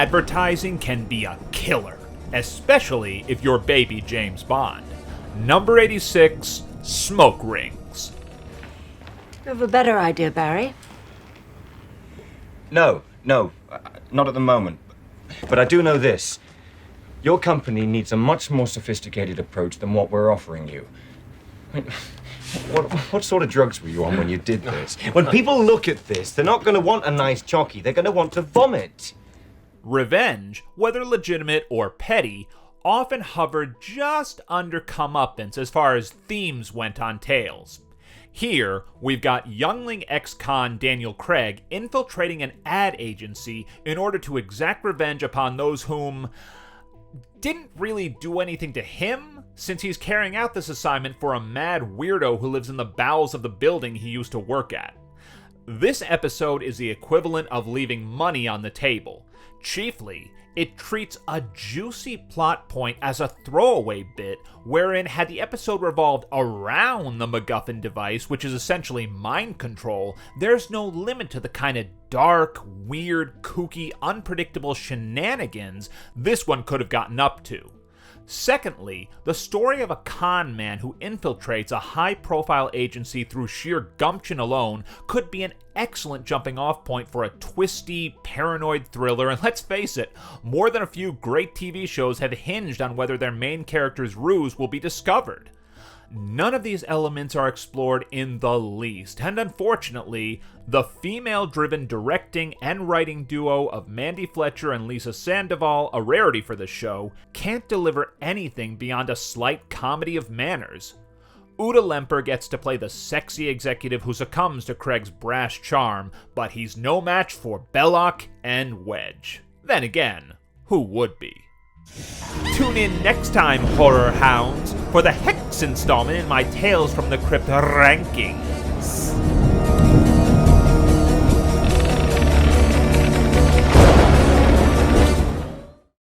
advertising can be a killer, especially if you're baby James Bond. Number 86, Smoke Rings. You have a better idea, Barry? No, not at the moment. But I do know this. Your company needs a much more sophisticated approach than what we're offering you. I mean, what sort of drugs were you on when you did this? When people look at this, they're not going to want a nice chockey. They're going to want to vomit. Revenge, whether legitimate or petty, often hovered just under comeuppance as far as themes went on Tales. Here, we've got youngling ex-con Daniel Craig infiltrating an ad agency in order to exact revenge upon those whom didn't really do anything to him, since he's carrying out this assignment for a mad weirdo who lives in the bowels of the building he used to work at. This episode is the equivalent of leaving money on the table. Chiefly, it treats a juicy plot point as a throwaway bit, wherein had the episode revolved around the MacGuffin device, which is essentially mind control, there's no limit to the kind of dark, weird, kooky, unpredictable shenanigans this one could have gotten up to. Secondly, the story of a con man who infiltrates a high-profile agency through sheer gumption alone could be an excellent jumping-off point for a twisty, paranoid thriller, and let's face it, more than a few great TV shows have hinged on whether their main character's ruse will be discovered. None of these elements are explored in the least, and unfortunately, the female-driven directing and writing duo of Mandy Fletcher and Lisa Sandoval, a rarity for the show, can't deliver anything beyond a slight comedy of manners. Uda Lemper gets to play the sexy executive who succumbs to Craig's brash charm, but he's no match for Belloc and Wedge. Then again, who would be? Tune in next time, horror hounds, for the Hex installment in my Tales from the Crypt ranking.